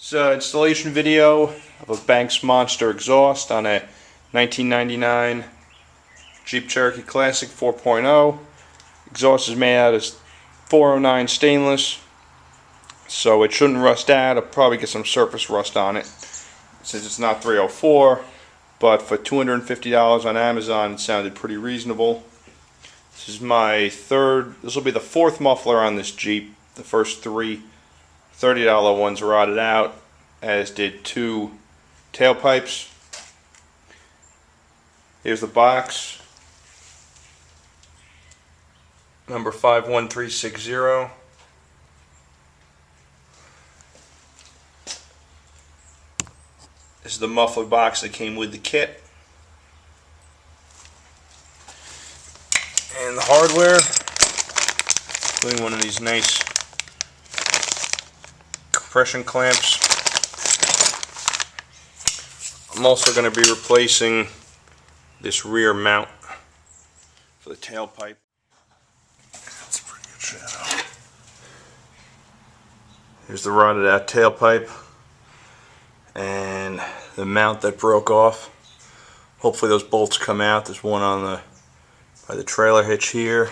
It's an installation video of a Banks Monster exhaust on a 1999 Jeep Cherokee Classic 4.0. Exhaust is made out of 409 stainless, so it shouldn't rust out. I'll probably get some surface rust on it since it's not 304, but for $250 on Amazon it sounded pretty reasonable. This will be the fourth muffler on this Jeep. The first three $30 ones rotted out, as did two tailpipes. Here's the box, number 51360. This is the muffler box that came with the kit. And the hardware, including one of these nice compression clamps. I'm also going to be replacing this rear mount for the tailpipe. That's a pretty good shadow. Here's the rotted out tailpipe and the mount that broke off. Hopefully those bolts come out. There's one on by the trailer hitch here,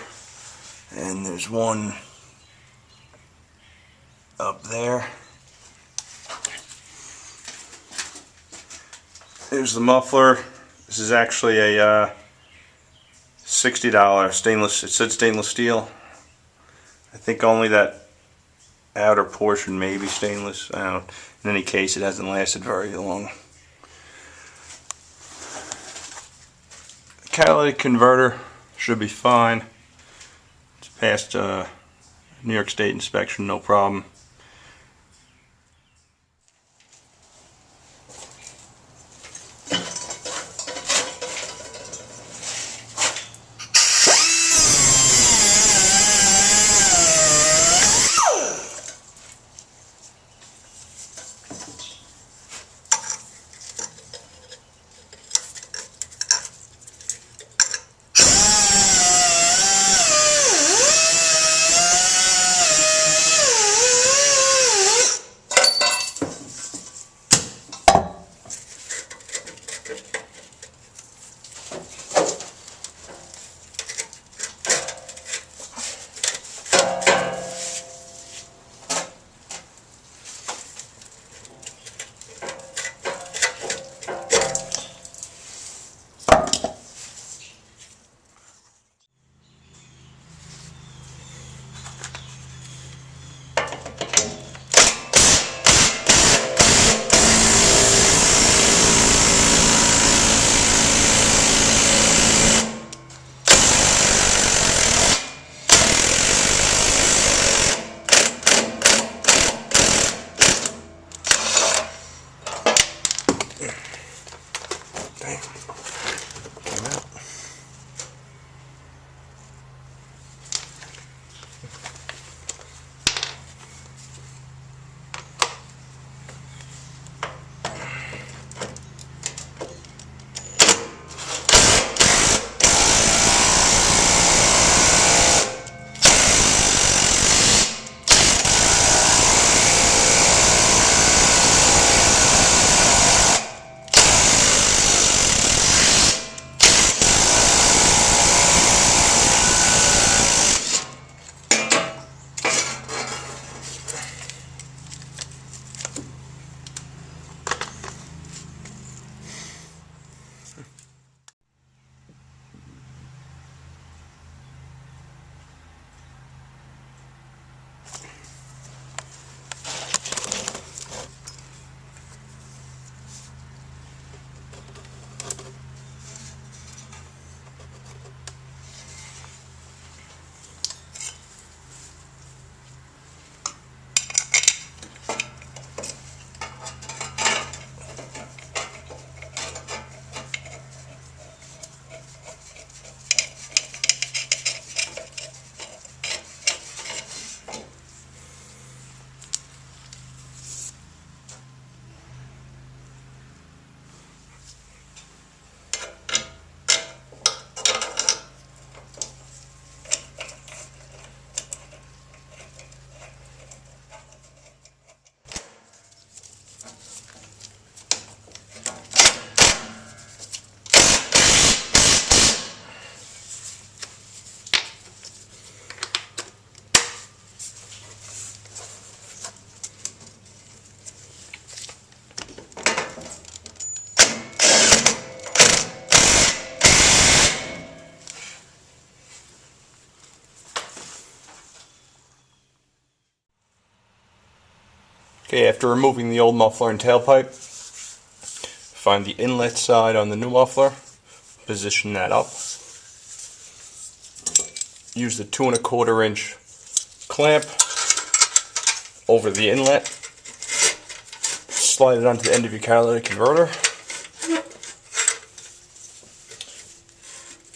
and there's one up there. Here's the muffler. This is actually a $60 stainless. It said stainless steel. I think only that outer portion may be stainless. I don't know. In any case, it hasn't lasted very long. The catalytic converter should be fine. It's passed New York State inspection, no problem. Okay, after removing the old muffler and tailpipe, find the inlet side on the new muffler, position that up. Use the 2 1/4 inch clamp over the inlet. Slide it onto the end of your catalytic converter.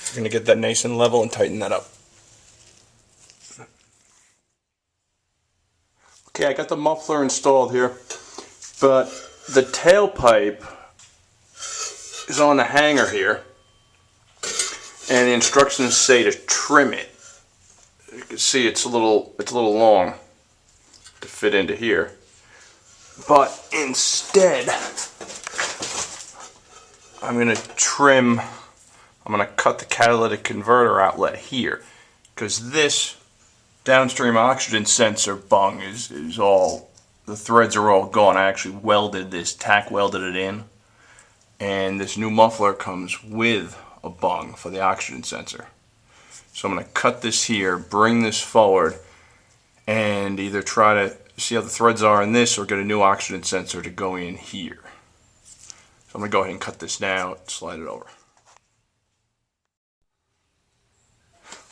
You're going to get that nice and level and tighten that up. Okay, I got the muffler installed here, but the tailpipe is on the hanger here, and the instructions say to trim it. You can see it's a little long to fit into here, but instead I'm going to cut the catalytic converter outlet here, because this downstream oxygen sensor bung is all, the threads are all gone. I actually welded this, tack welded it in, and this new muffler comes with a bung for the oxygen sensor. So I'm going to cut this here, bring this forward, and either try to see how the threads are in this or get a new oxygen sensor to go in here. So I'm going to go ahead and cut this now, slide it over.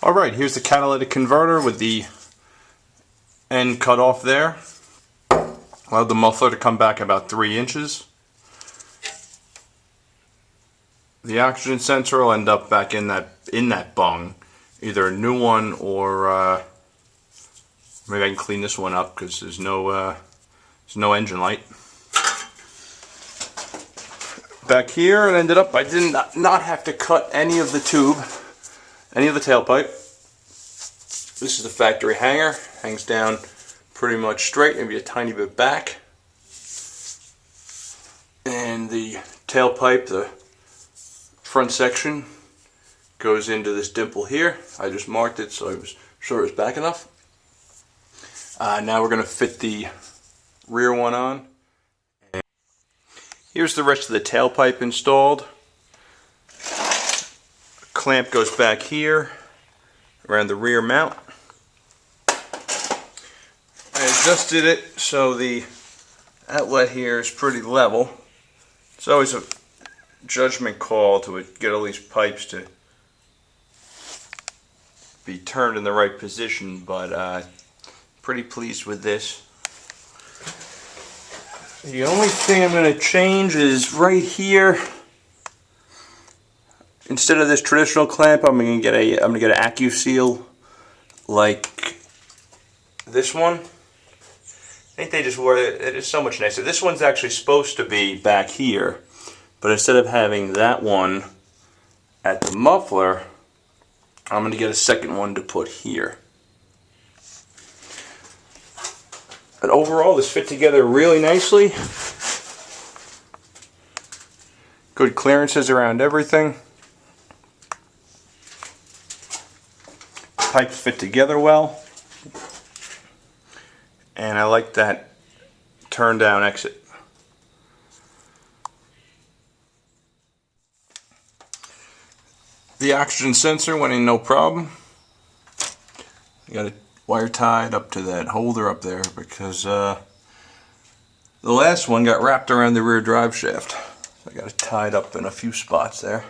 Alright, here's the catalytic converter with the end cut off there. Allowed the muffler to come back about 3 inches. The oxygen sensor will end up back in that bung. Either a new one or maybe I can clean this one up because there's no engine light. Back here, it ended up I did not have to cut any of the tube, any of the tailpipe. This is the factory hanger, hangs down pretty much straight, maybe a tiny bit back. And the tailpipe, the front section, goes into this dimple here. I just marked it so I was sure it was back enough. Now we're going to fit the rear one on. And here's the rest of the tailpipe installed. The clamp goes back here around the rear mount. I adjusted it so the outlet here is pretty level. It's always a judgment call to get all these pipes to be turned in the right position, but pretty pleased with this. The only thing I'm going to change is right here. Instead of this traditional clamp, I'm going to get an AccuSeal like this one. I think they just wore it. It is so much nicer. This one's actually supposed to be back here, but instead of having that one at the muffler, I'm going to get a second one to put here. But overall, this fit together really nicely. Good clearances around everything. Pipes fit together well. And I like that turn down exit. The oxygen sensor went in no problem. I got it wire tied up to that holder up there because the last one got wrapped around the rear drive shaft. So I got it tied up in a few spots there.